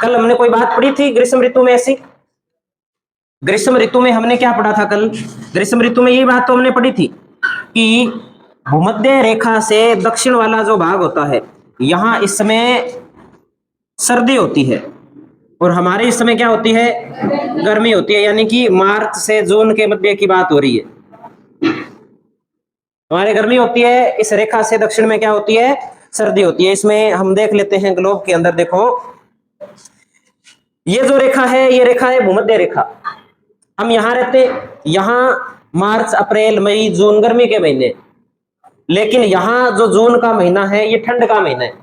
कल हमने कोई बात पढ़ी थी ग्रीष्म ऋतु में ऐसी? ग्रीष्म ऋतु में हमने क्या पढ़ा था कल? ग्रीष्म ऋतु में ये बात तो हमने पढ़ी थी कि भूमध्य रेखा से दक्षिण वाला जो भाग होता है, यहां इस समय सर्दी होती है और हमारे इस समय क्या होती है? गर्मी होती है। यानी कि मार्च से जून के मध्य की बात हो रही है। हमारे गर्मी होती है, इस रेखा से दक्षिण में क्या होती है? सर्दी होती है। इसमें हम देख लेते हैं ग्लोब के अंदर, देखो ये जो रेखा है, ये रेखा है भूमध्य रेखा। हम यहां रहते, यहां मार्च अप्रैल मई जून गर्मी के महीने, लेकिन यहां जो जून का महीना है ये ठंड का महीना है।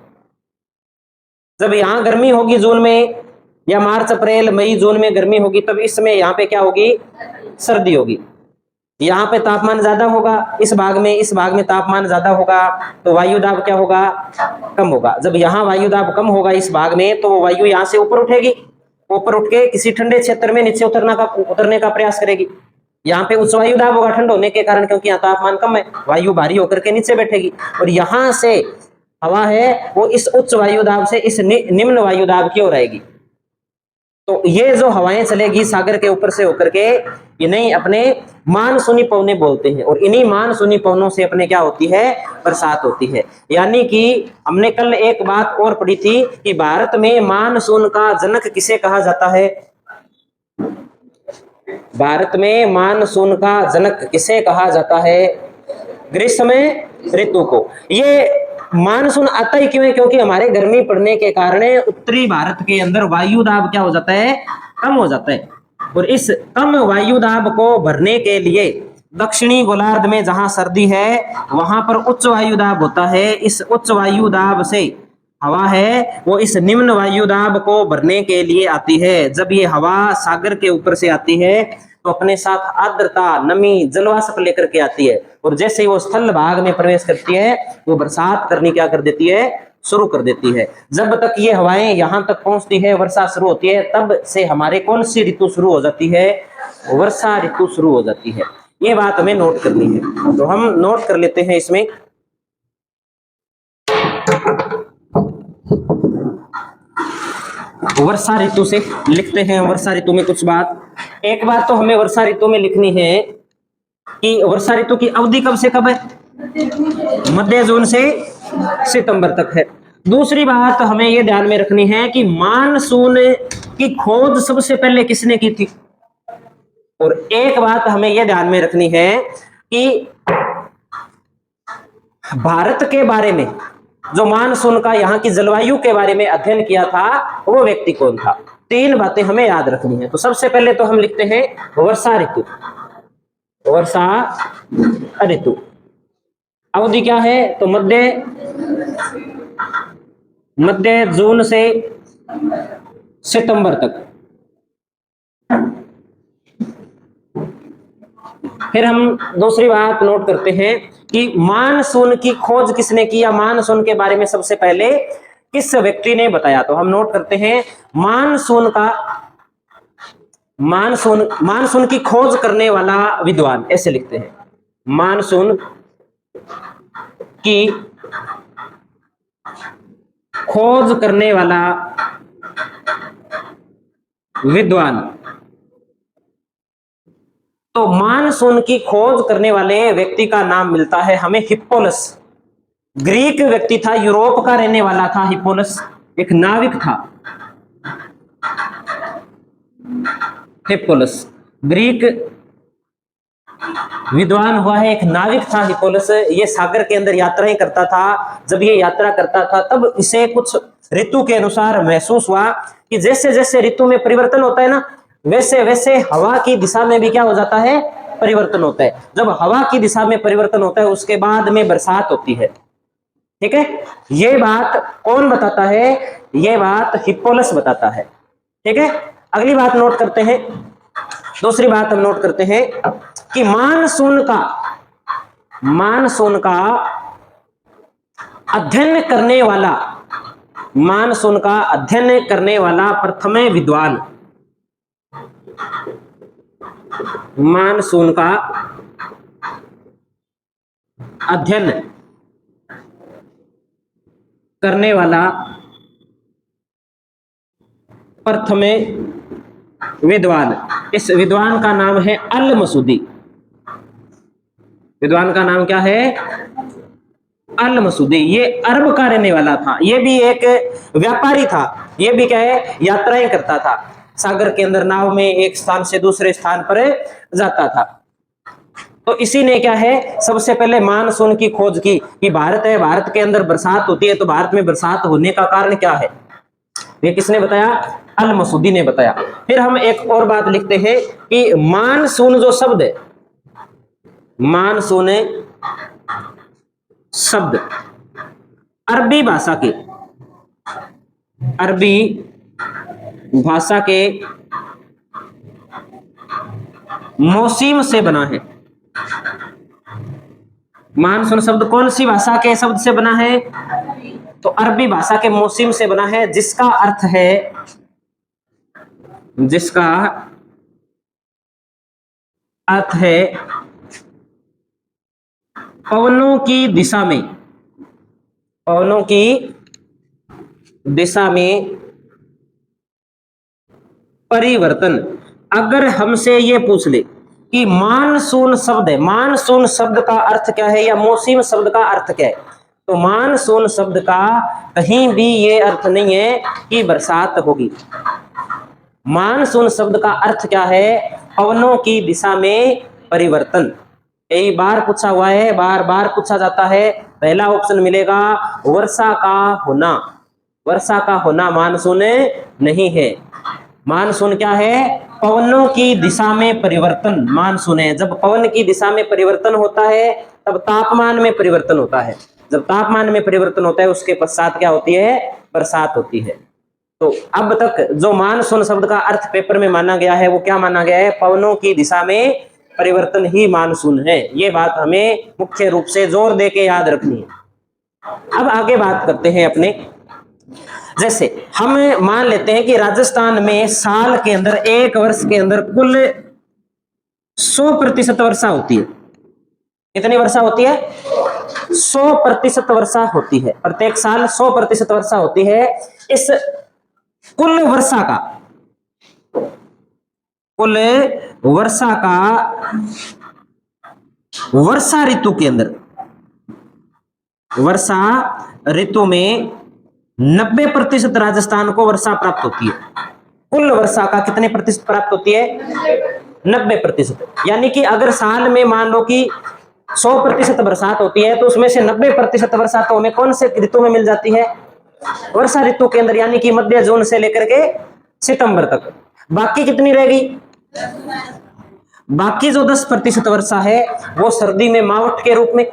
जब यहां गर्मी होगी जून में, या मार्च अप्रैल मई जून में गर्मी होगी, तब इस समय यहाँ पे क्या होगी? सर्दी होगी। यहाँ पे तापमान ज्यादा होगा, इस भाग में तापमान ज्यादा होगा, तो वायु दाब क्या होगा? कम होगा। जब यहाँ वायु दाब कम होगा इस भाग में, तो वो वायु यहाँ से ऊपर उठेगी, ऊपर उठ के किसी ठंडे क्षेत्र में नीचे उतरने का प्रयास करेगी। यहाँ पे उच्च वायु दाब होगा ठंड होने के कारण, क्योंकि यहाँ तापमान कम है, वायु भारी होकर के नीचे बैठेगी, और यहाँ से हवा है वो इस उच्च वायु दाब से इस निम्न वायु दाब की ओर आएगी। तो ये जो हवाएं चलेगी सागर के ऊपर से होकर के, इन्हें अपने मानसूनी पवनें बोलते हैं, और इन्हीं मानसूनी पवनों से अपने क्या होती है? बरसात होती है। यानी कि हमने कल एक बात और पढ़ी थी कि भारत में मानसून का जनक किसे कहा जाता है? भारत में मानसून का जनक किसे कहा जाता है? ग्रीष्म ऋतु को। ये मानसून आता ही क्यों है? क्योंकि हमारे गर्मी पड़ने के कारण उत्तरी भारत के अंदर वायु दाब क्या हो जाता है? कम हो जाता है, और इस कम वायु दाब को भरने के लिए दक्षिणी गोलार्ध में जहां सर्दी है वहां पर उच्च वायु दाब होता है। इस उच्च वायु दाब से हवा है वो इस निम्न वायु दाब को भरने के लिए आती है। जब ये हवा सागर के ऊपर से आती है तो अपने साथ आर्द्रता, नमी, जलवाष्प लेकर के आती है, और जैसे ही वो स्थल भाग में प्रवेश करती है वो बरसात करनी क्या कर देती है? शुरू कर देती है। जब तक ये हवाएं यहां तक पहुंचती है, वर्षा शुरू होती है, तब से हमारे कौन सी ऋतु शुरू हो जाती है? वर्षा ऋतु शुरू हो जाती है। ये बात हमें नोट करनी है, तो हम नोट कर लेते हैं इसमें। वर्षा ऋतु से लिखते हैं वर्षा ऋतु में कुछ बात। एक बात तो हमें वर्षा ऋतु में लिखनी है कि वर्षा ऋतु की अवधि कब से कब है? मध्य जून से सितंबर तक है। दूसरी बात हमें यह ध्यान में रखनी है कि मानसून की खोज सबसे पहले किसने की थी? और एक बात हमें यह ध्यान में रखनी है कि भारत के बारे में जो मानसून का, यहाँ की जलवायु के बारे में अध्ययन किया था वो व्यक्ति कौन था? तीन बातें हमें याद रखनी है। तो सबसे पहले तो हम लिखते हैं वर्षा ऋतु। वर्षा ऋतु अवधि क्या है? तो मध्य जून से सितंबर तक। फिर हम दूसरी बात नोट करते हैं कि मानसून की खोज किसने की, या मानसून के बारे में सबसे पहले किस व्यक्ति ने बताया? तो हम नोट करते हैं मानसून की खोज करने वाला विद्वान, ऐसे लिखते हैं। मानसून की खोज करने वाला विद्वान। तो मानसून की खोज करने वाले व्यक्ति का नाम मिलता है हमें हिप्पोलस। ग्रीक व्यक्ति था, यूरोप का रहने वाला था हिप्पोलस, एक नाविक था। हिप्पोलस ग्रीक विद्वान हुआ है, एक नाविक था हिप्पोलस। ये सागर के अंदर यात्राएं करता था। जब ये यात्रा करता था तब इसे कुछ ऋतु के अनुसार महसूस हुआ कि जैसे जैसे ऋतु में परिवर्तन होता है ना, वैसे वैसे हवा की दिशा में भी क्या हो जाता है? परिवर्तन होता है। जब हवा की दिशा में परिवर्तन होता है उसके बाद में बरसात होती है। ठीक है, ये बात कौन बताता है? ये बात हिप्पोलस बताता है। ठीक है, अगली बात नोट करते हैं। दूसरी बात हम नोट करते हैं कि मानसून अध्ययन करने वाला, मानसून का अध्ययन करने वाला प्रथम विद्वान, मानसून का अध्ययन करने वाला प्रथम विद्वान, इस विद्वान का नाम है अल मसूदी। विद्वान का नाम क्या है? अल मसूदी। ये अरब का रहने वाला था, ये भी एक व्यापारी था, ये भी क्या है, यात्राएं करता था, सागर के अंदर नाव में एक स्थान से दूसरे स्थान पर जाता था। तो इसी ने क्या है, सबसे पहले मानसून की खोज की कि भारत है, भारत के अंदर बरसात होती है, तो भारत में बरसात होने का कारण क्या है, ये किसने बताया? अल मसूदी ने बताया। फिर हम एक और बात लिखते हैं कि मानसून जो शब्द है, मानसून शब्द अरबी भाषा के, अरबी भाषा के मौसीम से बना है। मानसून शब्द कौन सी भाषा के शब्द से बना है? तो अरबी भाषा के मौसीम से बना है, जिसका अर्थ है, जिसका अर्थ है पवनों की दिशा में, पवनों की दिशा में परिवर्तन। अगर हमसे ये पूछ ले कि मानसून शब्द है, मानसून शब्द का अर्थ क्या है या मौसम शब्द का अर्थ क्या है, तो मानसून शब्द का कहीं भी ये अर्थ नहीं है कि बरसात होगी। मानसून शब्द का अर्थ क्या है? पवनों की दिशा में परिवर्तन। कई बार पूछा हुआ है, बार बार पूछा जाता है। पहला ऑप्शन मिलेगा वर्षा का होना, वर्षा का होना मानसून नहीं है। मानसून क्या है? पवनों की दिशा में परिवर्तन मानसून है। जब पवन की दिशा में परिवर्तन होता है तब तापमान में परिवर्तन होता है, जब तापमान में परिवर्तन होता है उसके पश्चात क्या होती है? बरसात होती है। तो अब तक जो मानसून शब्द का अर्थ पेपर में माना गया है वो क्या माना गया है? पवनों की दिशा में परिवर्तन ही मानसून है। ये बात हमें मुख्य रूप से जोर दे के याद रखनी है। अब आगे बात करते हैं अपने, जैसे हम मान लेते हैं कि राजस्थान में साल के अंदर, एक वर्ष के अंदर कुल 100% वर्षा होती है। कितनी वर्षा होती है? 100% वर्षा होती है। प्रत्येक साल 100% वर्षा होती है। इस कुल वर्षा का, कुल वर्षा का वर्षा ऋतु के अंदर, वर्षा ऋतु में 90% राजस्थान को वर्षा प्राप्त होती है। कुल वर्षा का कितने प्रतिशत प्राप्त होती है? 90%। यानी कि अगर साल में मान लो कि 100% बरसात होती है तो उसमें से 90% वर्षा तो हमें कौन से ऋतु में मिल जाती है? वर्षा ऋतु के अंदर, यानी कि मध्य जून से लेकर के सितंबर तक। बाकी कितनी रहेगी? बाकी जो 10% वर्षा है वो सर्दी में मावठ के रूप में,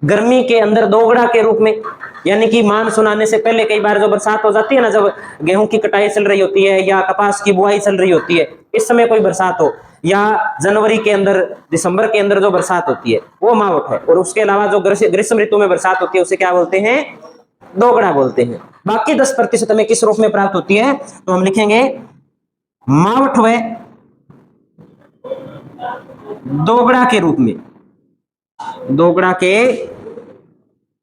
गर्मी के अंदर दोगड़ा के रूप में, यानी कि मानसून आने से पहले कई बार जो बरसात हो जाती है ना, जब गेहूं की कटाई चल रही होती है या कपास की बुआई चल रही होती है, इस समय कोई बरसात हो, या जनवरी के अंदर, दिसंबर के अंदर जो बरसात होती है वो मावठ है। और उसके अलावा जो ग्रीष्म ऋतु में बरसात होती है उसे क्या बोलते हैं? दोगड़ा बोलते हैं। बाकी 10% में किस रूप में प्राप्त होती है? तो हम लिखेंगे मावठ व दोगड़ा के रूप में, दोगड़ा के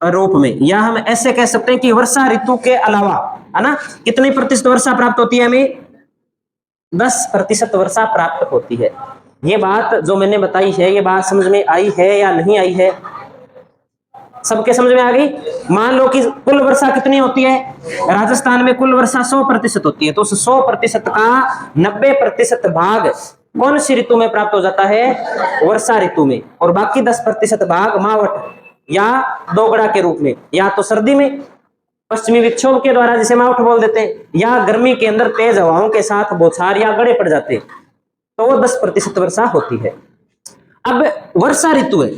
रूप में। या हम ऐसे कह सकते हैं कि वर्षा ऋतु के अलावा, है ना, कितनी प्रतिशत वर्षा प्राप्त होती है? हमें 10% वर्षा प्राप्त होती है। ये बात जो मैंने बताई है, ये बात समझ में आई है या नहीं आई है? सबके समझ में आ गई? मान लो कि कुल वर्षा कितनी होती है राजस्थान में? कुल वर्षा 100% होती है। तो उस 100% का 90% भाग कौन सी ऋतु में प्राप्त हो जाता है? वर्षा ऋतु में। और बाकी 10% भाग मावठ या दोगड़ा के रूप में, या तो सर्दी में पश्चिमी विक्षोभ के द्वारा जिसे मावठ बोल देते हैं, या गर्मी के अंदर तेज हवाओं के साथ बौछार या गड़े पड़ जाते हैं, तो वो 10% वर्षा होती है। अब वर्षा ऋतु है,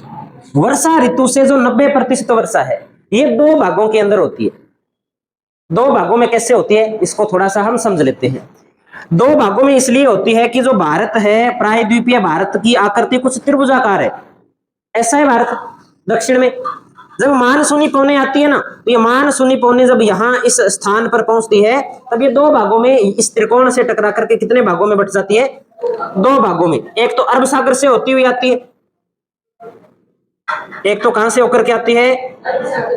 वर्षा ऋतु से जो 90% वर्षा है ये दो भागों के अंदर होती है। दो भागों में कैसे होती है इसको थोड़ा सा हम समझ लेते हैं। दो भागों में इसलिए होती है कि जो भारत है, प्रायद्वीपीय भारत की आकृति कुछ त्रिभुजाकार है। ऐसा है भारत दक्षिण में। जब मानसूनी पवनें आती है ना, तो ये मानसूनी पवनें जब यहाँ इस स्थान पर पहुंचती है तब ये दो भागों में, इस त्रिकोण से टकरा करके कितने भागों में बट जाती है? दो भागों में। एक तो अरब सागर से होती हुई आती है, एक तो कहां से होकर के आती है?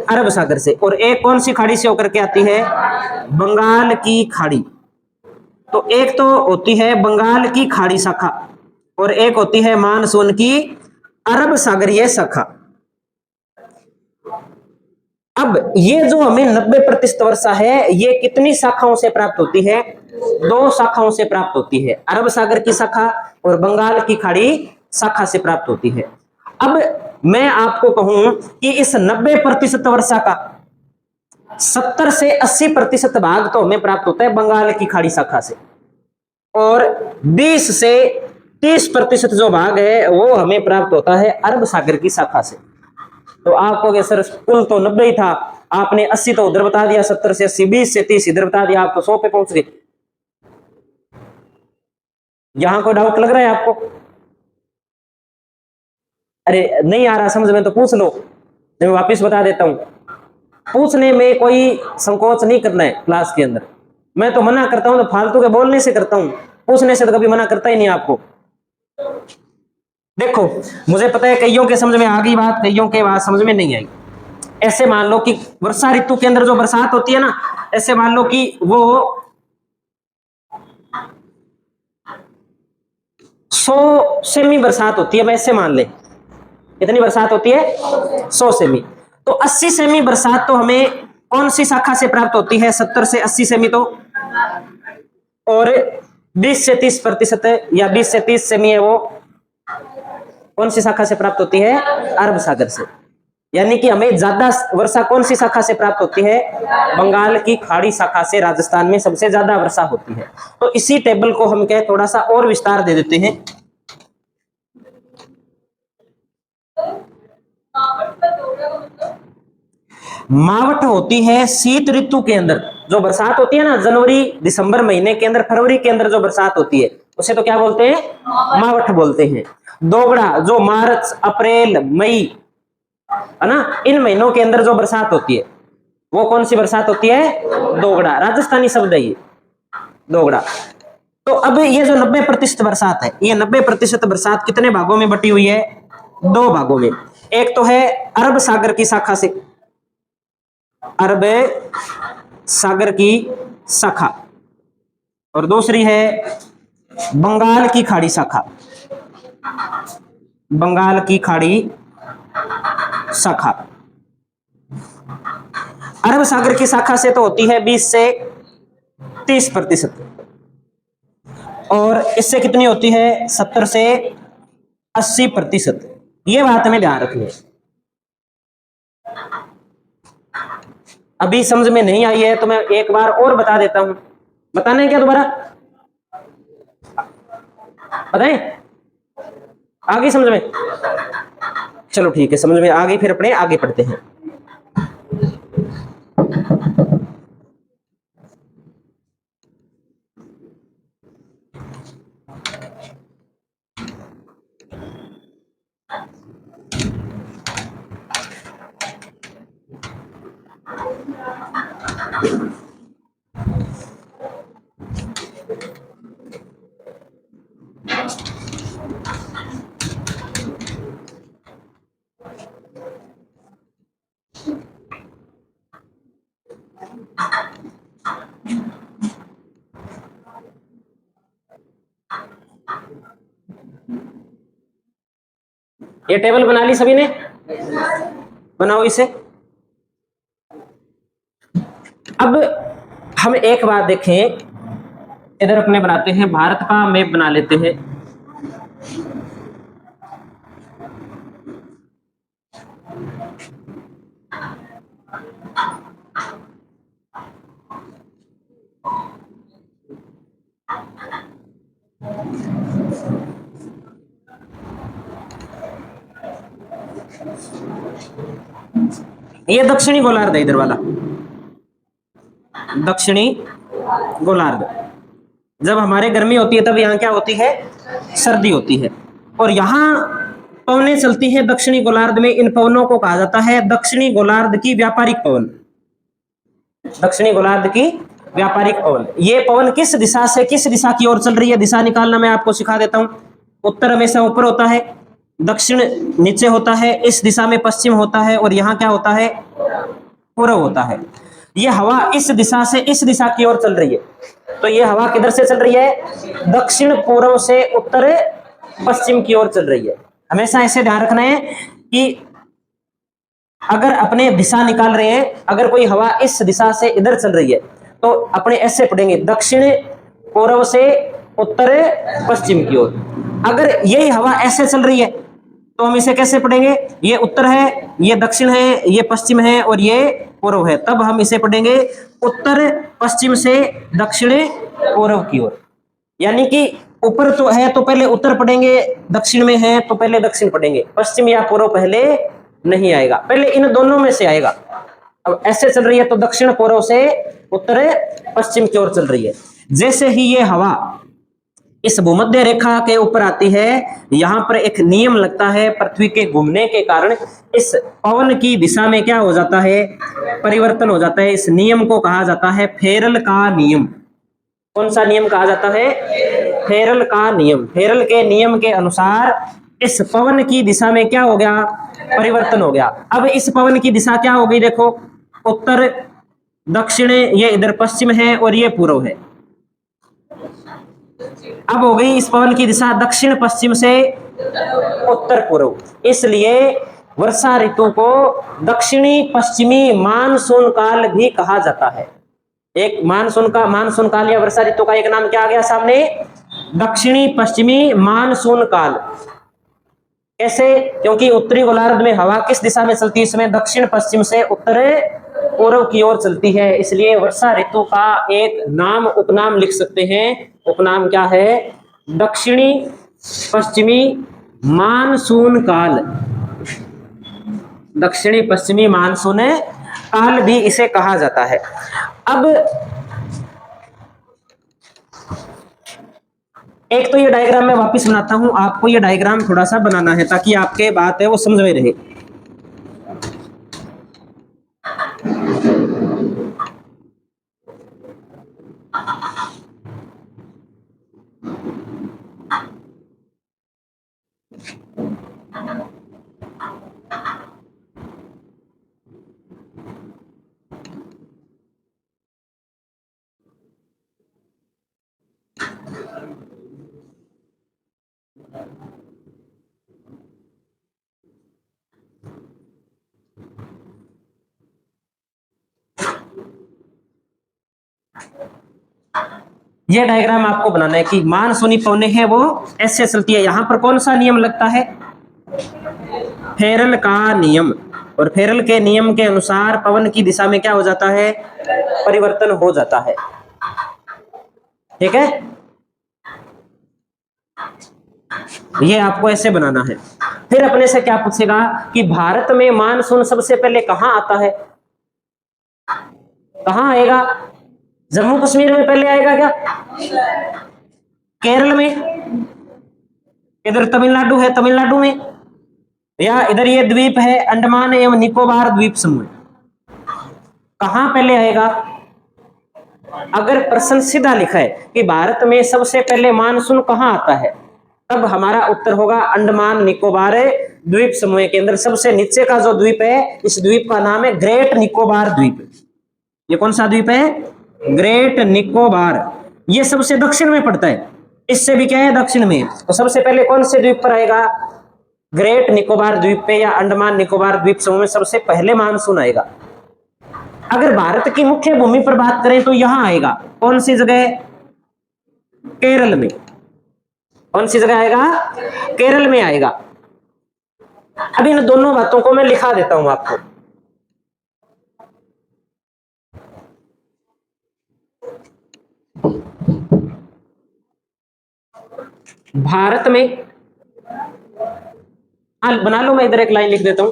अरब सागर से। और एक कौन सी खाड़ी से होकर के आती है? बंगाल की खाड़ी। तो एक तो होती है बंगाल की खाड़ी शाखा और एक होती है मानसून की अरब सागरीय शाखा। अब ये जो हमें 90% वर्षा है ये कितनी शाखाओं से प्राप्त होती है? 2 शाखाओं से प्राप्त होती है, अरब सागर की शाखा और बंगाल की खाड़ी शाखा से प्राप्त होती है। अब मैं आपको कहूं कि इस 90% वर्षा का 70 से 80% भाग तो हमें प्राप्त होता है बंगाल की खाड़ी शाखा से और 20 से 30% जो भाग है वो हमें प्राप्त होता है अरब सागर की शाखा से। तो आप कहोगे सर कुल तो 90 ही था, आपने 80 तो उधर बता दिया, 70 से 80, 20 से 30 इधर बता दिया, आप तो 100 पे पहुंच गए। यहां कोई डाउट लग रहा है आपको? अरे नहीं आ रहा समझ में तो पूछ लो, मैं वापिस बता देता हूं। पूछने में कोई संकोच नहीं करना है क्लास के अंदर। मैं तो मना करता हूं तो फालतू के बोलने से करता हूं, पूछने से तो कभी मना करता ही नहीं आपको। देखो मुझे पता है कईयों के समझ में आ गई बात, कईयों के बात समझ में नहीं आई। ऐसे मान लो कि वर्षा ऋतु के अंदर जो बरसात होती है ना, ऐसे मान लो कि वो 100 सेमी बरसात होती है, वैसे मान ले कितनी बरसात होती है? 100 सेमी। तो 80 सेमी बरसात तो हमें कौन सी शाखा से प्राप्त होती है? 70 से 80 सेमी तो, और 20 से 30% या 20 से 30 सेमी है वो कौन सी शाखा से प्राप्त होती है? अरब सागर से। यानी कि हमें ज्यादा वर्षा कौन सी शाखा से प्राप्त होती है? बंगाल की खाड़ी शाखा से राजस्थान में सबसे ज्यादा वर्षा होती है। तो इसी टेबल को हम क्या थोड़ा सा और विस्तार दे देते हैं। मावठ होती है शीत ऋतु के अंदर जो बरसात होती है ना, जनवरी दिसंबर महीने के अंदर, फरवरी के अंदर जो बरसात होती है उसे तो क्या बोलते हैं? मावठ बोलते हैं। दोगड़ा जो मार्च अप्रैल मई है ना, इन महीनों के अंदर जो बरसात होती है वो कौन सी बरसात होती है? दोगड़ा, राजस्थानी शब्द है ये दोगड़ा। तो अब ये जो 90% बरसात है, ये 90% बरसात कितने भागों में बटी हुई है? 2 भागों में। एक तो है अरब सागर की शाखा से, अरब सागर की शाखा, और दूसरी है बंगाल की खाड़ी शाखा, बंगाल की खाड़ी शाखा। अरब सागर की शाखा से तो होती है 20 से 30%, और इससे कितनी होती है? 70 से 80%। ये बात हमें ध्यान रखनी है। अभी समझ में नहीं आई है तो मैं एक बार और बता देता हूं। बताना है क्या दोबारा? बताएं? आ गई समझ में? चलो ठीक है, समझ में आ गई, फिर अपने आगे पढ़ते हैं। ये टेबल बना ली सभी ने? बनाओ इसे। अब हम एक बात देखें, इधर अपने बनाते हैं भारत का मैप बना लेते हैं। ये दक्षिणी गोलार्ध है, इधर वाला दक्षिणी गोलार्ध। जब हमारे गर्मी होती है तब यहाँ क्या होती है? सर्दी होती है। और यहाँ पवनें चलती हैं दक्षिणी गोलार्ध में। इन पवनों को कहा जाता है दक्षिणी गोलार्ध की व्यापारिक पवन। दक्षिणी गोलार्ध की व्यापारिक पवन। ये पवन किस दिशा से किस दिशा की ओर चल रही है, दिशा निकालना मैं आपको सिखा देता हूं। उत्तर हमेशा ऊपर होता है, दक्षिण नीचे होता है, इस दिशा में पश्चिम होता है, और यहाँ क्या होता है? पूर्व होता है। ये हवा इस दिशा से इस दिशा की ओर चल रही है। तो ये हवा किधर से चल रही है? दक्षिण पूर्व से उत्तर पश्चिम की ओर चल रही है। हमेशा ऐसे ध्यान रखना है कि अगर अपने दिशा निकाल रहे हैं, अगर कोई हवा इस दिशा से इधर चल रही है तो अपने ऐसे पढ़ेंगे दक्षिण पूर्व से उत्तर पश्चिम की ओर। अगर यही हवा ऐसे चल रही है तो हम इसे कैसे पढ़ेंगे? ये उत्तर है, ये दक्षिण है, ये पश्चिम है और ये पूर्व है। तब हम इसे पढ़ेंगे उत्तर पश्चिम से दक्षिण पूर्व की ओर। यानी कि ऊपर तो है तो पहले उत्तर पढ़ेंगे, दक्षिण में है तो पहले दक्षिण पढ़ेंगे, पश्चिम या पूर्व पहले नहीं आएगा, पहले इन दोनों में से आएगा। अब ऐसे चल रही है तो दक्षिण पूर्व से उत्तर पश्चिम की ओर चल रही है। जैसे ही ये हवा इस भूमध्य रेखा के ऊपर आती है, यहां पर एक नियम लगता है, पृथ्वी के घूमने के कारण इस पवन की दिशा में क्या हो जाता है? परिवर्तन हो जाता है। इस नियम को कहा जाता है फेरल का नियम। कौन सा नियम कहा जाता है? फेरल का नियम। फेरल के नियम के अनुसार इस पवन की दिशा में क्या हो गया? परिवर्तन हो गया। अब इस पवन की दिशा क्या हो गई? देखो, उत्तर दक्षिण, ये इधर पश्चिम है और ये पूर्व है। अब हो गई इस पवन की दिशा दक्षिण पश्चिम से उत्तर पूर्व। इसलिए वर्षा ऋतु को दक्षिणी पश्चिमी मानसून काल भी कहा जाता है। एक मानसून काल या वर्षा ऋतु का एक नाम क्या आ गया सामने? दक्षिणी पश्चिमी मानसून काल। कैसे? क्योंकि उत्तरी गोलार्ध में हवा किस दिशा में चलती है? इसमें दक्षिण पश्चिम से उत्तर पूर्व की ओर चलती है। इसलिए वर्षा ऋतु का एक नाम उपनाम लिख सकते हैं। उपनाम क्या है? दक्षिणी पश्चिमी मानसून काल। दक्षिणी पश्चिमी मानसून काल भी इसे कहा जाता है। अब एक तो ये डायग्राम मैं वापस बनाता हूं, आपको ये डायग्राम थोड़ा सा बनाना है ताकि आपके बात है वो समझ में रहे। ये डायग्राम आपको बनाना है कि मानसूनी पवनें हैं वो ऐसे चलती है। यहां पर कौन सा नियम लगता है? फेरल का नियम। और फेरल के नियम के अनुसार पवन की दिशा में क्या हो जाता है? परिवर्तन हो जाता है। ठीक है, ये आपको ऐसे बनाना है। फिर अपने से क्या पूछेगा कि भारत में मानसून सबसे पहले कहां आता है? कहां आएगा? जम्मू कश्मीर में पहले आएगा क्या? केरल में? इधर तमिलनाडु है, तमिलनाडु में? या इधर ये द्वीप है अंडमान एवं निकोबार द्वीप समूह, कहां पहले आएगा? अगर प्रश्न सीधा लिखा है कि भारत में सबसे पहले मानसून कहां आता है, तब हमारा उत्तर होगा अंडमान निकोबार द्वीप समूह के अंदर सबसे नीचे का जो द्वीप है, इस द्वीप का नाम है ग्रेट निकोबार द्वीप। ये कौन सा द्वीप है? ग्रेट निकोबार। ये सबसे दक्षिण में पड़ता है, इससे भी क्या है? दक्षिण में। तो सबसे पहले कौन से द्वीप पर आएगा? ग्रेट निकोबार द्वीप पे या अंडमान निकोबार द्वीप समूह में सबसे पहले मानसून आएगा। अगर भारत की मुख्य भूमि पर बात करें तो यहां आएगा। कौन सी जगह? केरल में। कौन सी जगह आएगा? केरल में आएगा। अब इन दोनों बातों को मैं लिखा देता हूं आपको। भारत में, बना लो, मैं इधर एक लाइन लिख देता हूं।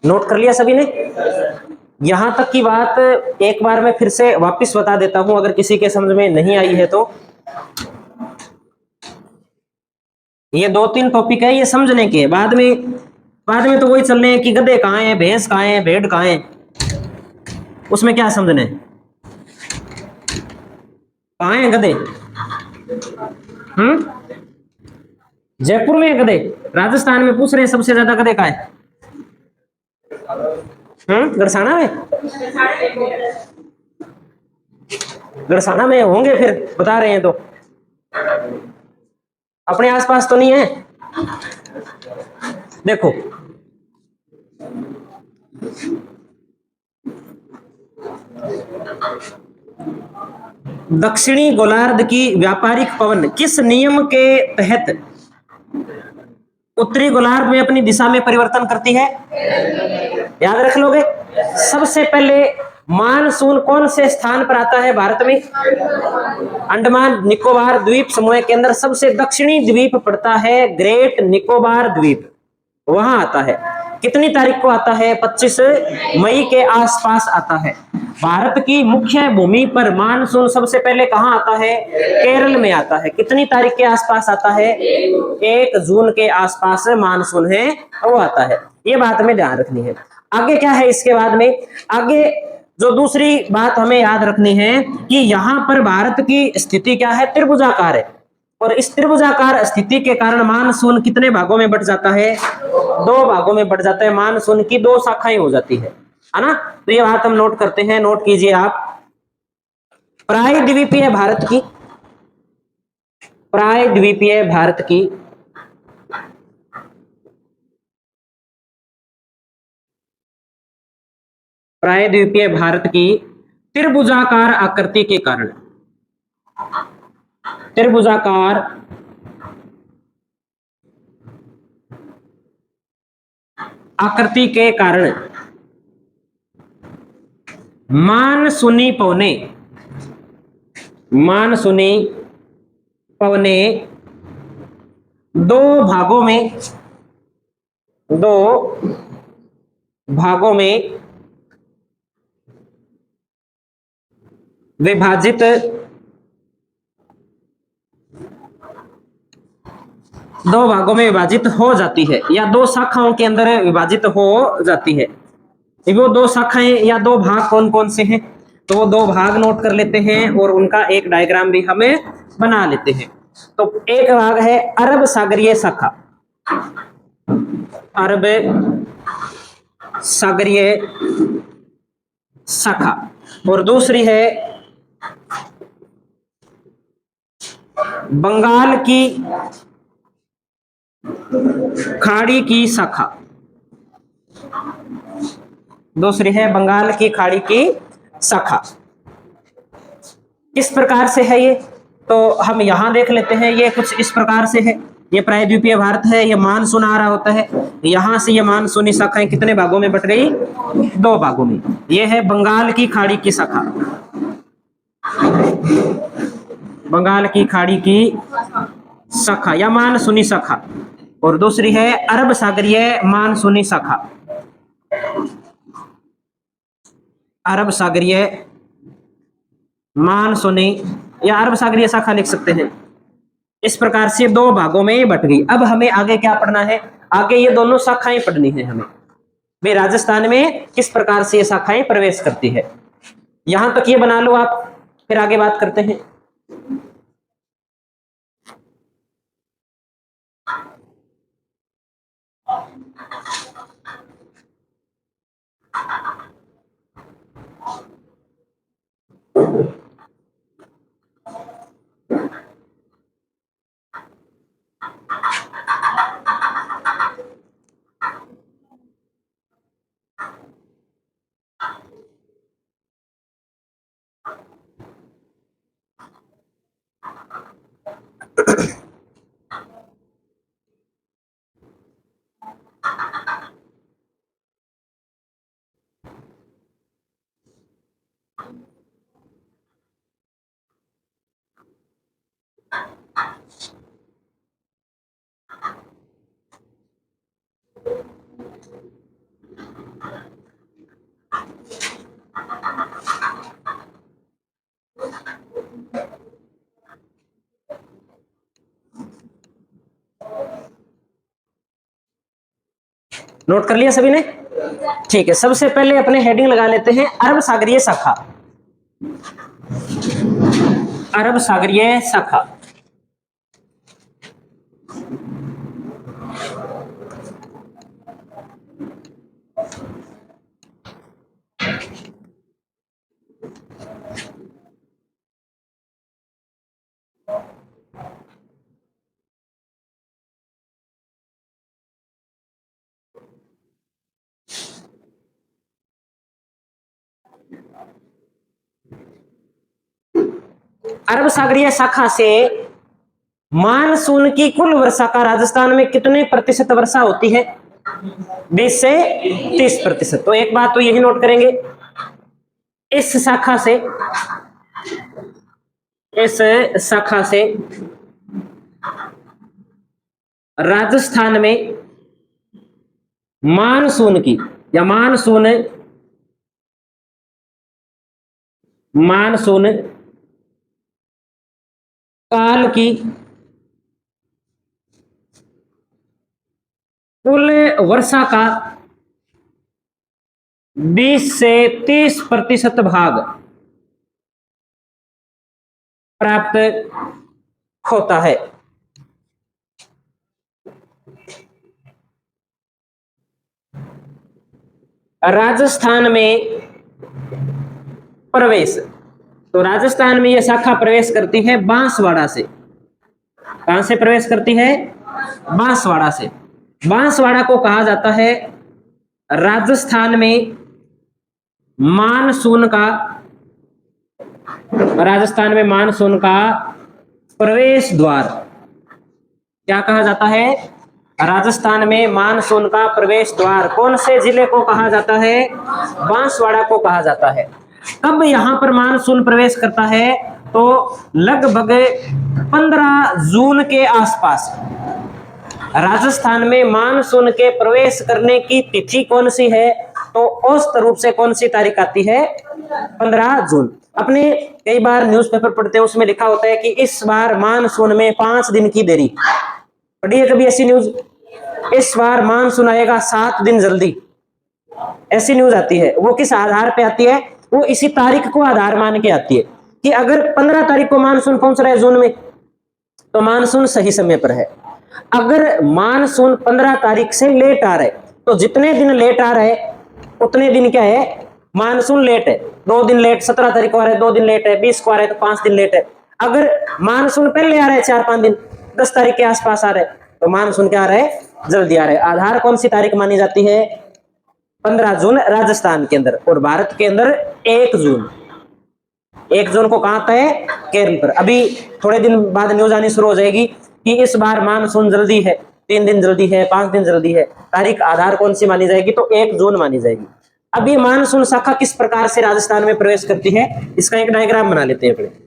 नोट कर लिया सभी ने? यहां तक की बात एक बार मैं फिर से वापस बता देता हूं, अगर किसी के समझ में नहीं आई है तो। ये 2-3 टॉपिक है, ये समझने के बाद में तो वही चल रहे हैं कि गधे कहाँ हैं, भैंस कहाँ हैं, भेड़ कहाँ हैं। उसमें क्या समझना है? कहाँ हैं गधे? जयपुर में है गधे? राजस्थान में पूछ रहे हैं सबसे ज्यादा गधे कहाँ है? गड़साना में? गड़साना में होंगे, फिर बता रहे हैं तो। अपने आसपास तो नहीं है। देखो, दक्षिणी गोलार्ध की व्यापारिक पवन किस नियम के तहत उत्तरी गोलार्ध में अपनी दिशा में परिवर्तन करती है? याद रख लोगे। सबसे पहले मानसून कौन से स्थान पर आता है भारत में? अंडमान निकोबार द्वीप समूह के अंदर सबसे दक्षिणी द्वीप पड़ता है ग्रेट निकोबार द्वीप, वहां आता है। कितनी तारीख को आता है? 25 मई के आसपास आता है। भारत की मुख्य भूमि पर मानसून सबसे पहले कहां आता है? केरल में आता है। कितनी तारीख के आसपास आता है? 1 जून के आसपास मानसून है वो आता है। ये बात हमें ध्यान रखनी है। आगे क्या है इसके बाद में? आगे जो दूसरी बात हमें याद रखनी है कि यहां पर भारत की स्थिति क्या है? त्रिभुजाकार है। और इस त्रिभुजाकार स्थिति के कारण मानसून कितने भागों में बट जाता है? 2 भागों में बट जाता है। मानसून की 2 शाखाएं हो जाती है ना? तो ये बात हम नोट करते हैं, नोट कीजिए आप। प्रायद्वीपीय भारत की, प्रायद्वीपीय भारत की प्रायद्वीपीय भारत की त्रिभुजाकार आकृति के कारण, त्रिभुजाकार आकृति के कारण मानसूनी पवने 2 भागों में विभाजित हो जाती है, या 2 शाखाओं के अंदर विभाजित हो जाती है। वो 2 शाखाएं या 2 भाग कौन कौन से हैं? तो वो 2 भाग नोट कर लेते हैं और उनका एक डायग्राम भी हमें बना लेते हैं। तो एक भाग है अरब सागरीय शाखा, अरब सागरीय शाखा, और दूसरी है बंगाल की खाड़ी की शाखा, दूसरी है बंगाल की खाड़ी की शाखा। किस प्रकार से है ये, तो हम यहां देख लेते हैं। ये कुछ इस प्रकार से है। ये प्रायद्वीपीय भारत है, ये मानसून आ रहा होता है, यहां से ये मानसूनी शाखाएं कितने भागों में बट गई, 2 भागों में। ये है बंगाल की खाड़ी की शाखा, बंगाल की खाड़ी की शाखा या मानसूनी शाखा, और दूसरी है अरब सागरीय मानसूनी शाखा, अरब सागरीय मानसूनी या अरब सागरीय शाखा लिख सकते हैं। इस प्रकार से 2 भागों में बट गई। अब हमें आगे क्या पढ़ना है, आगे ये दोनों शाखाएं पढ़नी है हमें। वे राजस्थान में किस प्रकार से ये शाखाएं प्रवेश करती है, यहां तक ये बना लो आप, फिर आगे बात करते हैं। नोट कर लिया सभी ने, ठीक है। सबसे पहले अपने हेडिंग लगा लेते हैं अरब सागरीय शाखा, अरब सागरीय शाखा। अरब सागरीय शाखा से मानसून की कुल वर्षा का राजस्थान में कितने प्रतिशत वर्षा होती है, 20 से 30%। तो एक बात तो यही नोट करेंगे, इस शाखा से, इस शाखा से राजस्थान में मानसून की या मानसून काल की कुल वर्षा का 20 से 30% भाग प्राप्त होता है। राजस्थान में प्रवेश, तो राजस्थान में यह शाखा प्रवेश करती है बांसवाड़ा से। कहां से प्रवेश करती है, बांसवाड़ा से। बांसवाड़ा को कहा जाता है राजस्थान में मानसून का, राजस्थान में मानसून का प्रवेश द्वार। क्या कहा जाता है, राजस्थान में मानसून का प्रवेश द्वार। कौन से जिले को कहा जाता है, बांसवाड़ा को कहा जाता है। कब यहां पर मानसून प्रवेश करता है, तो लगभग 15 जून के आसपास राजस्थान में मानसून के प्रवेश करने की तिथि कौन सी है, तो औसत रूप से कौन सी तारीख आती है, 15 जून। अपने कई बार न्यूज़पेपर पढ़ते हैं, उसमें लिखा होता है कि इस बार मानसून में 5 दिन की देरी। पढ़ी है कभी ऐसी न्यूज, इस बार मानसून आएगा 7 दिन जल्दी, ऐसी न्यूज आती है। वो किस आधार पे आती है, वो इसी तारीख को आधार मान के आती है कि अगर 15 तारीख को मानसून पहुंच रहा है जून में, तो मानसून सही समय पर है। अगर मानसून 15 तारीख से लेट आ रहा है, तो जितने दिन लेट आ रहा है उतने दिन क्या है, मानसून लेट है। 2 दिन लेट 17 तारीख को आ रहा है, 2 दिन लेट है, 20 को आ रहा है तो 5 दिन लेट है। अगर मानसून पहले आ रहा है 4-5 दिन, 10 तारीख के आसपास आ रहा है, तो मानसून क्या आ रहा है, जल्दी आ रहा है। आधार कौन सी तारीख मानी जाती है, 15 जून राजस्थान के अंदर, और भारत के अंदर 1 जून। 1 जून को कहां आता है? केरल पर। अभी थोड़े दिन बाद न्यूज आनी शुरू हो जाएगी कि इस बार मानसून जल्दी है, 3 दिन जल्दी है, 5 दिन जल्दी है। तारीख आधार कौन सी मानी जाएगी? तो 1 जून मानी जाएगी। अब ये मानसून शाखा किस प्रकार से राजस्थान में प्रवेश करती है, इसका एक डायग्राम बना लेते हैं अपने।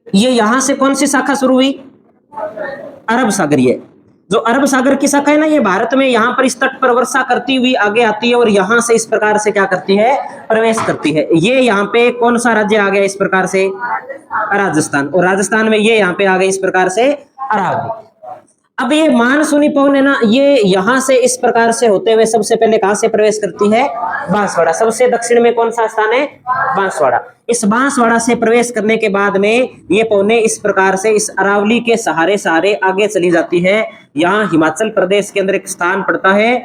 ये यहां से कौन सी शाखा शुरू हुई? अरब सागरीय। जो अरब सागर की शाखा है ना, ये भारत में यहां पर इस तट पर वर्षा करती हुई आगे आती है और यहां से इस प्रकार से क्या करती है? प्रवेश करती है। ये यहाँ पे कौन सा राज्य आ गया इस प्रकार से? राजस्थान। और राजस्थान में ये यहाँ पे आ गए इस प्रकार से अरावली। अब ये मानसूनी पवन है ना, ये यहां से इस प्रकार से होते हुए सबसे पहले कहां से प्रवेश करती है? बांसवाड़ा। सबसे दक्षिण में कौन सा स्थान है? बांसवाड़ा। इस बांसवाड़ा से प्रवेश करने के बाद में ये पवने इस प्रकार से इस अरावली के सहारे सहारे आगे चली जाती है। यहाँ हिमाचल प्रदेश के अंदर एक स्थान पड़ता है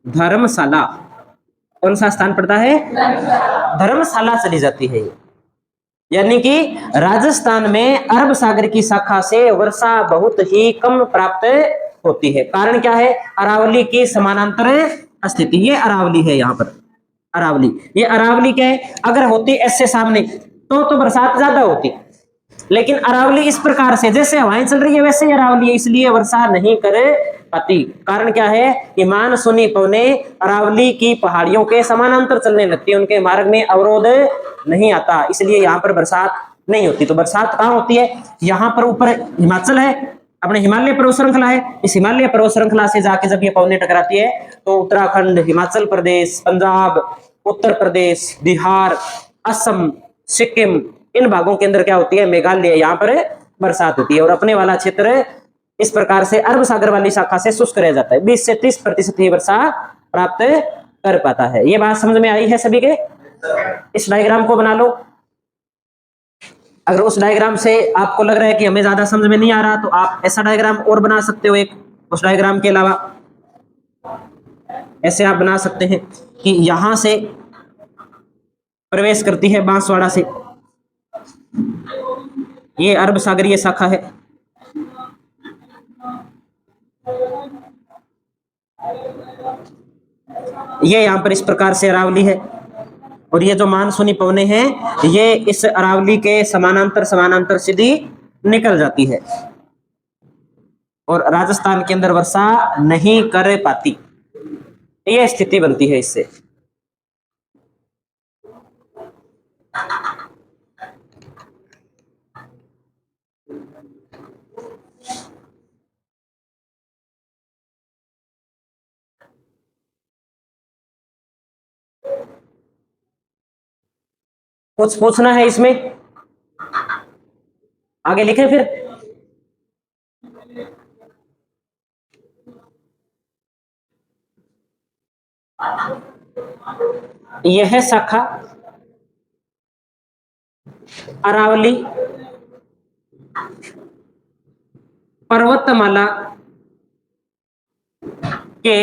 धर्मशाला। कौन सा स्थान पड़ता है? धर्मशाला चली जाती है। यानी कि राजस्थान में अरब सागर की शाखा से वर्षा बहुत ही कम प्राप्त होती है। कारण क्या है? अरावली की समानांतर स्थिति। ये अरावली है, यहाँ पर अरावली। ये अरावली क्या है? अगर होती ऐसे सामने तो बरसात ज्यादा होती, लेकिन अरावली इस प्रकार से जैसे हवाएं चल रही है वैसे ही अरावली है, इसलिए वर्षा नहीं कर पाती। कारण क्या है? कि मानसूनी पवने अरावली की पहाड़ियों के समानांतर चलने लगती है, उनके मार्ग में अवरोध नहीं आता, इसलिए यहाँ पर बरसात नहीं होती। तो बरसात कहाँ होती है? यहाँ पर ऊपर हिमाचल है, अपने हिमालय पर्वत श्रृंखला है। इस हिमालय पर्वत श्रृंखला से जाके जब ये पवने टकराती है तो उत्तराखंड, हिमाचल प्रदेश, पंजाब, उत्तर प्रदेश, बिहार, असम, सिक्किम, इन भागों के अंदर क्या होती है? मेघालय, यहाँ पर बरसात होती है। और अपने वाला क्षेत्र इस प्रकार से अरब सागर वाली शाखा से शुष्क रह जाता है। 20 से 30% ही वर्षा प्राप्त कर पाता है। ये बात समझ में आई है सभी के? इस डायग्राम को बना लो। अगर उस डायग्राम से आपको लग रहा है कि हमें ज्यादा समझ में नहीं आ रहा, तो आप ऐसा डायग्राम और बना सकते हो एक, उस डायग्राम के अलावा। ऐसे आप बना सकते हैं कि यहां से प्रवेश करती है बांसवाड़ा से, ये अरब सागरीय शाखा है। ये यहां पर इस प्रकार से अरावली है, और ये जो मानसूनी पवने हैं ये इस अरावली के समानांतर सीधी निकल जाती है और राजस्थान के अंदर वर्षा नहीं कर पाती। यह स्थिति बनती है इससे। कुछ पूछना है इसमें? आगे लिखें फिर। यह शाखा अरावली पर्वतमाला के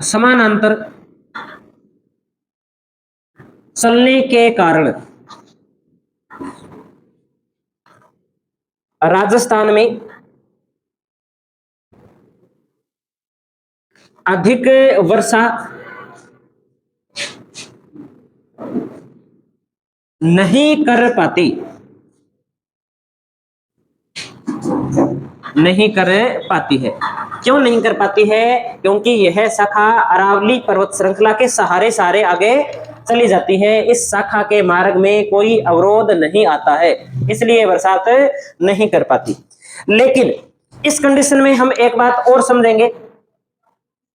समानांतर चलने के कारण राजस्थान में अधिक वर्षा नहीं कर पाती है। क्यों नहीं कर पाती है? क्योंकि यह शाखा अरावली पर्वत श्रृंखला के सहारे सहारे आगे चली जाती है। इस शाखा के मार्ग में कोई अवरोध नहीं आता है, इसलिए बरसात नहीं कर पाती। लेकिन इस कंडीशन में हम एक बात और समझेंगे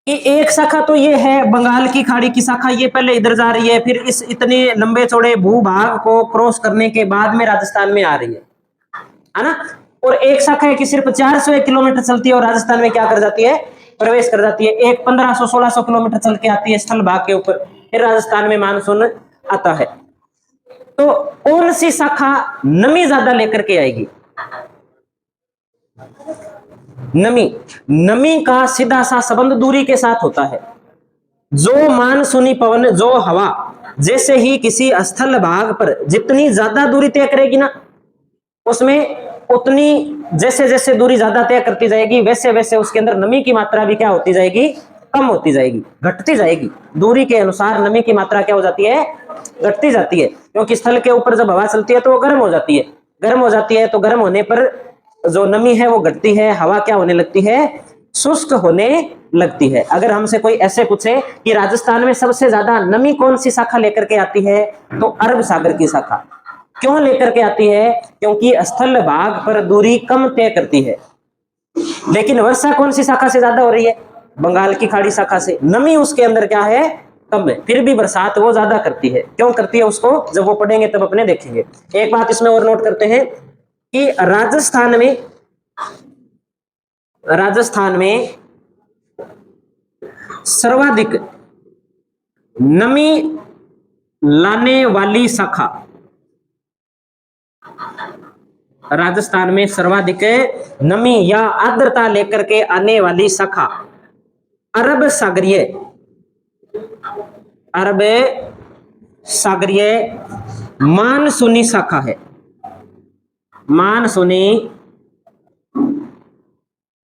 कि एक शाखा तो ये है बंगाल की खाड़ी की शाखा, ये पहले इधर जा रही है, फिर इस इतने लंबे चौड़े भूभाग को क्रॉस करने के बाद में राजस्थान में आ रही है ना। और एक शाखा है कि सिर्फ 400 किलोमीटर चलती है और राजस्थान में क्या कर जाती है? प्रवेश कर जाती है। एक 1500-1600 किलोमीटर चल के आती है स्थल भाग के ऊपर, फिर राजस्थान में मानसून आता है। तो कौन सी शाखा नमी ज्यादा लेकर के आएगी? नमी, नमी का सीधा सा संबंध दूरी के साथ होता है। जो मानसूनी पवन, जो हवा जैसे ही किसी स्थल भाग पर जितनी ज्यादा दूरी तय करेगी ना, उसमें उतनी जैसे जैसे दूरी ज्यादा तय करती जाएगी वैसे वैसे उसके अंदर नमी की मात्रा भी क्या होती जाएगी? कम होती जाएगी, घटती जाएगी। दूरी के अनुसार नमी की मात्रा क्या हो जाती है? घटती जाती है। क्योंकि स्थल के ऊपर जब हवा चलती है तो वो गर्म हो जाती है, गर्म हो जाती है, तो गर्म होने पर जो नमी है वो घटती है, हवा क्या होने लगती है? शुष्क होने लगती है। अगर हमसे कोई ऐसे पूछे कि राजस्थान में सबसे ज्यादा नमी कौन सी शाखा लेकर के आती है, तो अरब सागर की शाखा। क्यों लेकर के आती है? क्योंकि स्थल भाग पर दूरी कम तय करती है। लेकिन वर्षा कौन सी शाखा से ज्यादा हो रही है? बंगाल की खाड़ी शाखा से। नमी उसके अंदर क्या है? कम है, फिर भी बरसात वो ज्यादा करती है। क्यों करती है उसको जब वो पढ़ेंगे तब अपने देखेंगे। एक बात इसमें और नोट करते हैं कि राजस्थान में सर्वाधिक नमी लाने वाली शाखा, राजस्थान में सर्वाधिक नमी या आर्द्रता लेकर के आने वाली शाखा अरब सागरीय, अरब सागरीय मानसूनी शाखा है। मानसूनी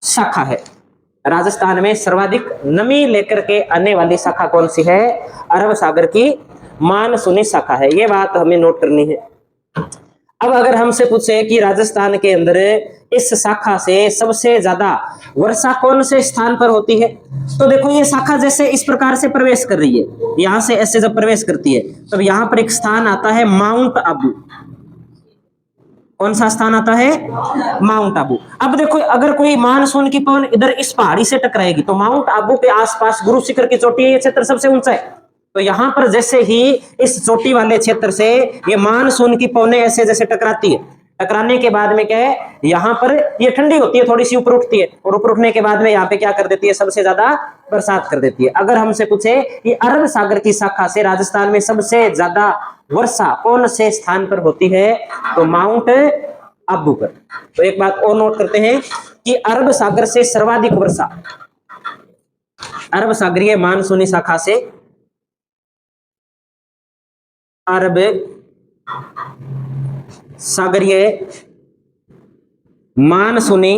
शाखा है। राजस्थान में सर्वाधिक नमी लेकर के आने वाली शाखा कौन सी है? अरब सागर की मानसूनी शाखा है। ये बात हमें नोट करनी है। अब अगर हमसे पूछे कि राजस्थान के अंदर इस शाखा से सबसे ज्यादा वर्षा कौन से स्थान पर होती है, तो देखो ये शाखा जैसे इस प्रकार से प्रवेश कर रही है, यहां से ऐसे जब प्रवेश करती है तब यहां पर एक स्थान आता है माउंट आबू। कौन सा स्थान आता है? माउंट आबू। अब देखो अगर कोई मानसून की पवन इधर इस पहाड़ी से टकराएगी तो माउंट आबू के आसपास गुरु शिखर की चोटी है, ये क्षेत्र सबसे ऊंचा है। तो यहां पर जैसे ही इस चोटी वाले क्षेत्र से ये मानसून की पवनें ऐसे जैसे टकराती है, टकराने के बाद में क्या है, यहां पर ये ठंडी होती है, थोड़ी सी ऊपर उठती है, और ऊपर उठने के बाद में यहाँ पे क्या कर देती है? सबसे ज्यादा बरसात कर देती है। अगर हमसे पूछे कि अरब सागर की शाखा से राजस्थान में सबसे ज्यादा वर्षा कौन से स्थान पर होती है, तो माउंट आबू पर। तो एक बात और नोट करते हैं कि अरब सागर से सर्वाधिक वर्षा, अरब सागरीय मानसूनी शाखा से अरब सागरीय मानसूनी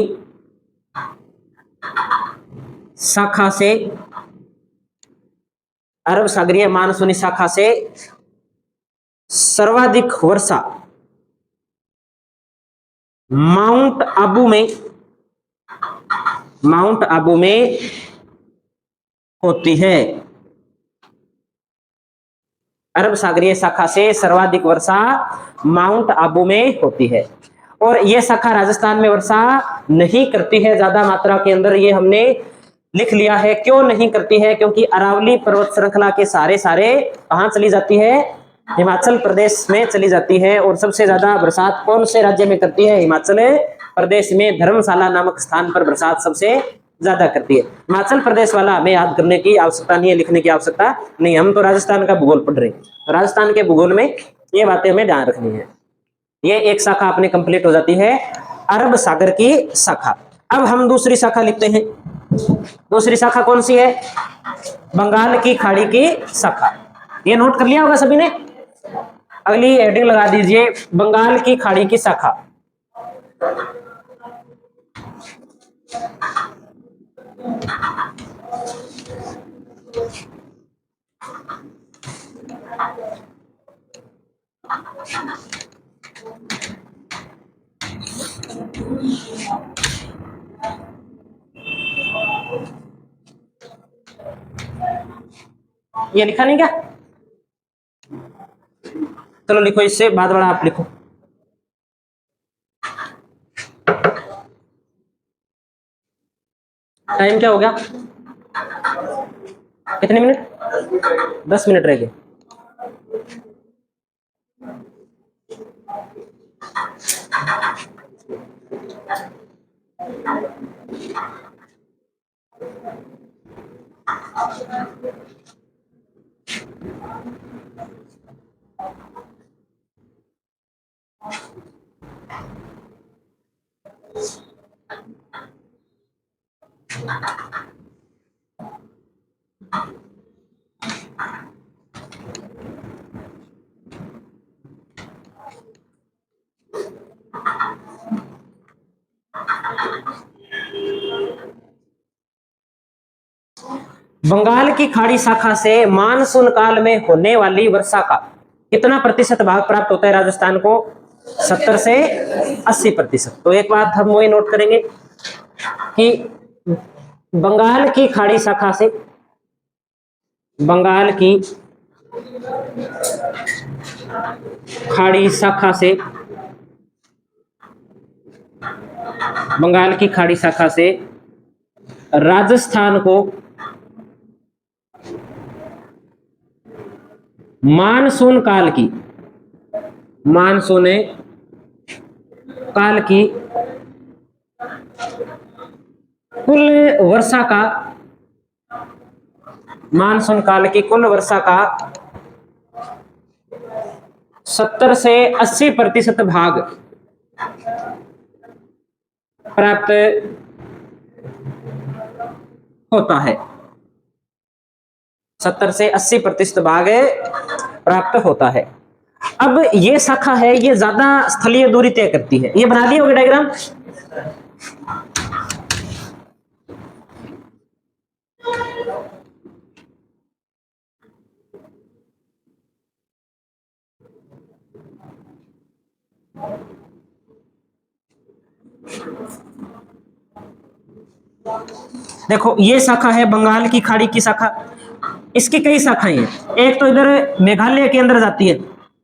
शाखा से, अरब सागरीय मानसूनी शाखा से सर्वाधिक वर्षा माउंट आबू में होती है। अरब सागरीय शाखा से सर्वाधिक वर्षा माउंट आबू में होती है। और यह शाखा राजस्थान में वर्षा नहीं करती है ज्यादा मात्रा के अंदर, ये हमने लिख लिया है। क्यों नहीं करती है? क्योंकि अरावली पर्वत श्रृंखला के सारे कहां चली जाती है? हिमाचल प्रदेश में चली जाती है। और सबसे ज्यादा बरसात कौन से राज्य में करती है? हिमाचल प्रदेश में धर्मशाला नामक स्थान पर बरसात सबसे ज्यादा करती है। हिमाचल प्रदेश वाला हमें याद करने की आवश्यकता नहीं है, लिखने की आवश्यकता नहीं, हम तो राजस्थान का भूगोल पढ़ रहे हैं। राजस्थान के भूगोल में ये बातें हमें ध्यान रखनी है। ये एक शाखा अपने कंप्लीट हो जाती है, अरब सागर की शाखा। अब हम दूसरी शाखा लिखते हैं। दूसरी शाखा कौन सी है? बंगाल की खाड़ी की शाखा। ये नोट कर लिया होगा सभी ने। अगली हेडिंग लगा दीजिए, बंगाल की खाड़ी की शाखा। ये लिखा नहीं क्या? चलो लिखो, इससे बाद वाला आप लिखो। टाइम क्या हो गया? कितने मिनट? 10 मिनट रह गए। बंगाल की खाड़ी शाखा से मानसून काल में होने वाली वर्षा का कितना प्रतिशत भाग प्राप्त होता है राजस्थान को? 70 से 80%। तो एक बात हम वही नोट करेंगे कि बंगाल की खाड़ी शाखा से, बंगाल की खाड़ी शाखा से, बंगाल की खाड़ी शाखा से राजस्थान को मानसून काल की, मानसून काल की कुल वर्षा का, मानसून काल की कुल वर्षा का 70 से 80% भाग प्राप्त होता है। 70 से 80% भाग प्राप्त होता है। अब ये शाखा है, ये ज्यादा स्थलीय दूरी तय करती है। ये बना दिया होगा डायग्राम। देखो ये शाखा है बंगाल की खाड़ी की शाखा, इसकी कई शाखाएं हैं। एक तो इधर मेघालय के अंदर जाती है,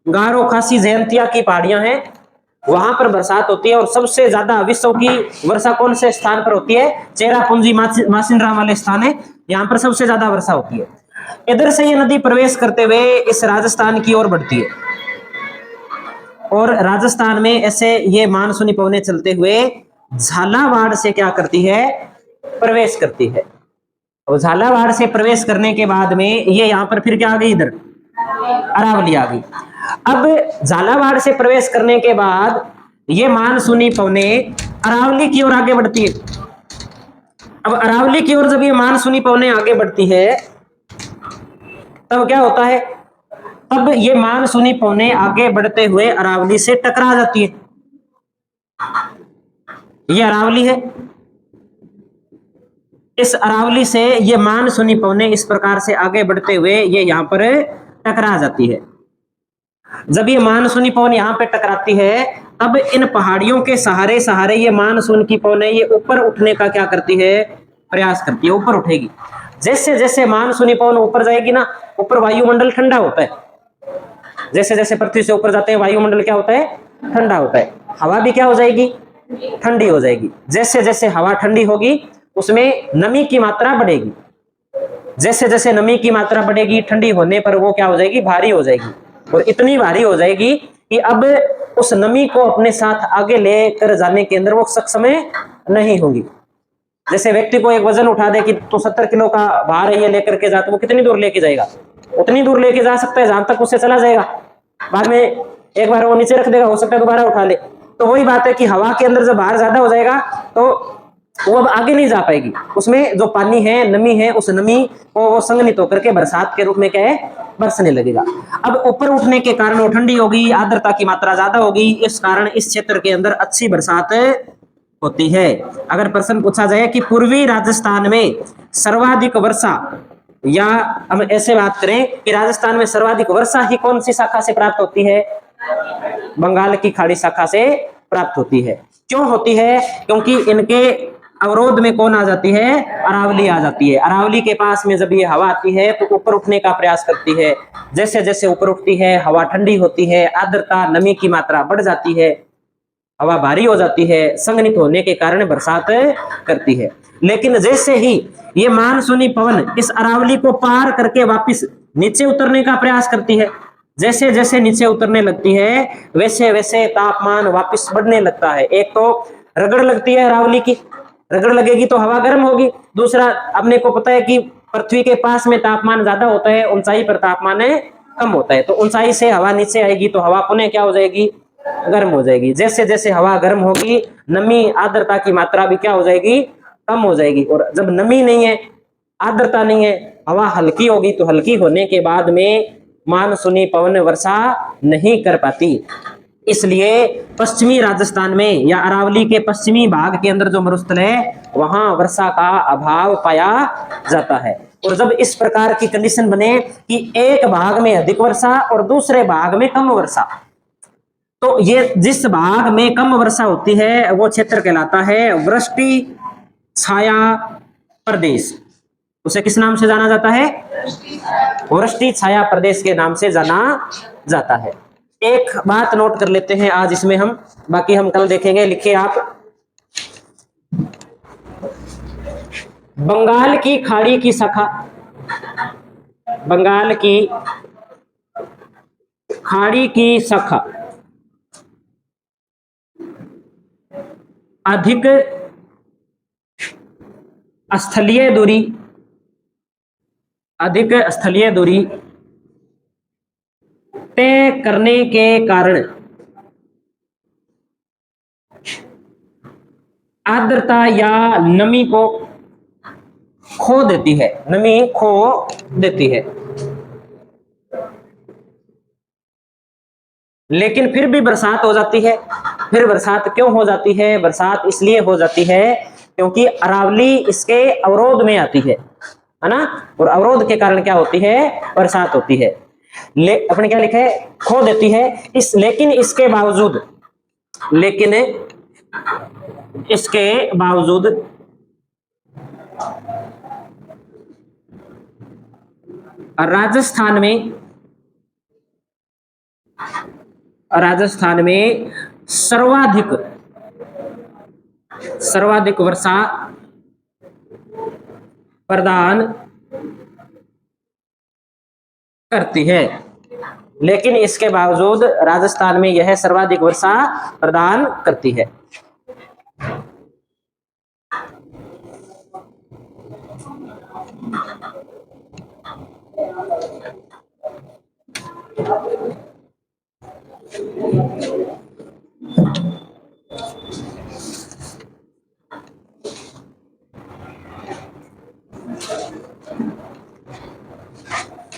गारो खासी जयंतिया की पहाड़ियां हैं, वहां पर बरसात होती है और सबसे ज्यादा विश्व की वर्षा कौन से स्थान पर होती है? चेरापूंजी मासिनराम वाले स्थान है, यहाँ पर सबसे ज्यादा वर्षा होती है। इधर से ये नदी प्रवेश करते हुए इस राजस्थान की ओर बढ़ती है और राजस्थान में ऐसे ये मानसूनी पवनें चलते हुए झालावाड़ से क्या करती है? प्रवेश करती है। और झालावाड़ से प्रवेश करने के बाद में ये यहाँ पर फिर क्या आ गई? इधर अरावली आ गई। अब झालावाड़ से प्रवेश करने के बाद ये मानसूनी पवनें अरावली की ओर आगे बढ़ती है। अब अरावली की ओर जब ये मानसूनी पवनें आगे बढ़ती है तब क्या होता है? तब ये मानसूनी पवनें आगे बढ़ते हुए अरावली से टकरा जाती है। ये अरावली है, इस अरावली से ये मानसूनी पवनें इस प्रकार से आगे बढ़ते हुए ये यहाँ पर टकरा जाती है। जब ये मानसूनी पवन यहाँ पे टकराती है तब इन पहाड़ियों के सहारे सहारे ये मानसून की पवनें ये ऊपर उठने का क्या करती है? प्रयास करती है, ऊपर उठेगी। जैसे जैसे मानसूनी पवन ऊपर जाएगी ना, ऊपर वायुमंडल ठंडा होता है। जैसे जैसे पृथ्वी से ऊपर जाते हैं वायुमंडल क्या होता है? ठंडा होता है। हवा भी क्या हो जाएगी? ठंडी हो जाएगी। जैसे जैसे हवा ठंडी होगी उसमें नमी की मात्रा बढ़ेगी। जैसे जैसे नमी की मात्रा बढ़ेगी ठंडी होने पर वो क्या हो जाएगी? भारी हो जाएगी। और इतनी भारी हो जाएगी कि अब उस नमी को अपने साथ आगे लेकर जाने के अंदर वो सक्षम नहीं होगी। जैसे व्यक्ति को एक वजन उठा दे कि तो 70 किलो का भार है ये लेकर के जा, तो वो कितनी दूर लेके जाएगा? उतनी दूर लेके जा सकता है जहां तक उससे चला जाएगा। बाद में एक बार वो नीचे रख देगा, हो सकता है दोबारा उठा ले। तो वही बात है कि हवा के अंदर जब भार ज्यादा हो जाएगा तो वो अब आगे नहीं जा पाएगी। उसमें जो पानी है, नमी है, उस नमी को वो संघनित होकर के बरसात के रूप में क्या है? बरसने लगेगा। अब ऊपर उठने के कारण वो ठंडी होगी, आर्द्रता की मात्रा ज्यादा होगी, इस कारण इस क्षेत्र के अंदर अच्छी बरसात होती है। अगर प्रश्न पूछा जाए कि पूर्वी राजस्थान में सर्वाधिक वर्षा, या हम ऐसे बात करें कि राजस्थान में सर्वाधिक वर्षा ही कौन सी शाखा से प्राप्त होती है? बंगाल की खाड़ी शाखा से प्राप्त होती है। क्यों होती है? क्योंकि इनके अवरोध में कौन आ जाती है? अरावली आ जाती है। अरावली के पास में जब ये हवा आती है तो ऊपर उठने का प्रयास करती है। जैसे जैसे ऊपर उठती है हवा ठंडी होती है, आर्द्रता नमी की मात्रा बढ़ जाती है, हवा भारी हो जाती है, संघनित होने के कारण बरसात करती है। लेकिन जैसे ही ये मानसूनी पवन इस अरावली को पार करके वापस नीचे उतरने का प्रयास करती है, जैसे जैसे नीचे उतरने लगती है वैसे वैसे तापमान वापस बढ़ने लगता है। एक तो रगड़ लगती है अरावली की, रगड़ लगेगी तो हवा गर्म होगी। दूसरा, अपने को पता है कि पृथ्वी के पास में तापमान ज्यादा होता है, ऊंचाई पर तापमान कम होता है। तो ऊंचाई से हवा नीचे आएगी तो हवा पुनः क्या हो जाएगी? गर्म हो जाएगी। जैसे जैसे हवा गर्म होगी नमी आर्द्रता की मात्रा भी क्या हो जाएगी? कम हो जाएगी। और जब नमी नहीं है, आर्द्रता नहीं है, हवा हल्की होगी तो हल्की होने के बाद में मानसूनी पवन वर्षा नहीं कर पाती। इसलिए पश्चिमी राजस्थान में या अरावली के पश्चिमी भाग के अंदर जो मरुस्थल है वहां वर्षा का अभाव पाया जाता है। और जब इस प्रकार की कंडीशन बने कि एक भाग में अधिक वर्षा और दूसरे भाग में कम वर्षा, तो ये जिस भाग में कम वर्षा होती है वो क्षेत्र कहलाता है वृष्टि छाया प्रदेश। उसे किस नाम से जाना जाता है? वृष्टि छाया प्रदेश के नाम से जाना जाता है। एक बात नोट कर लेते हैं आज इसमें हम, बाकी हम कल देखेंगे। लिखिए आप, बंगाल की खाड़ी की शाखा, बंगाल की खाड़ी की शाखा अधिक स्थलीय दूरी, अधिक स्थलीय दूरी तय करने के कारण आर्द्रता या नमी को खो देती है, नमी खो देती है। लेकिन फिर भी बरसात हो जाती है। फिर बरसात क्यों हो जाती है? बरसात इसलिए हो जाती है क्योंकि अरावली इसके अवरोध में आती है ना, और अवरोध के कारण क्या होती है? बरसात होती है। अपने क्या लिखा है? खो देती है। लेकिन इसके बावजूद, लेकिन इसके बावजूद राजस्थान में सर्वाधिक वर्षा प्रदान करती है। लेकिन इसके बावजूद राजस्थान में यह सर्वाधिक वर्षा प्रदान करती है।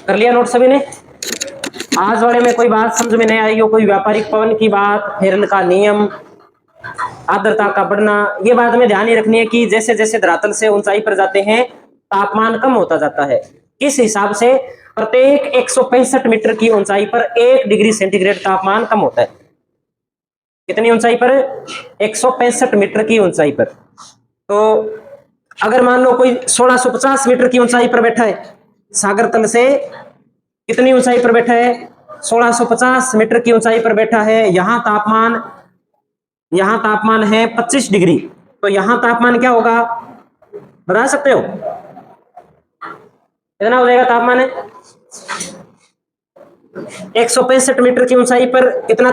कर लिया नोट सभी ने? आज वाले में कोई बात समझ में नहीं आई हो, कोई व्यापारिक पवन की बात, फेरन का नियम, आर्द्रता का बढ़ना, ये बात में ध्यान ही रखनी है कि जैसे जैसे धरातल से ऊंचाई पर जाते हैं तापमान कम होता जाता है। किस हिसाब से? प्रत्येक 165 मीटर की ऊंचाई पर 1 डिग्री सेंटीग्रेड तापमान कम होता है। कितनी ऊंचाई पर? 165 मीटर की ऊंचाई पर। तो अगर मान लो कोई 1650 मीटर की ऊंचाई पर बैठा है, सागर तल से कितनी ऊंचाई पर बैठा है? 1650 मीटर की ऊंचाई पर बैठा है। यहां तापमान है 25 डिग्री, तो यहां तापमान क्या होगा? बता सकते हो कितना हो जाएगा तापमान? 165 मीटर की ऊंचाई पर कितना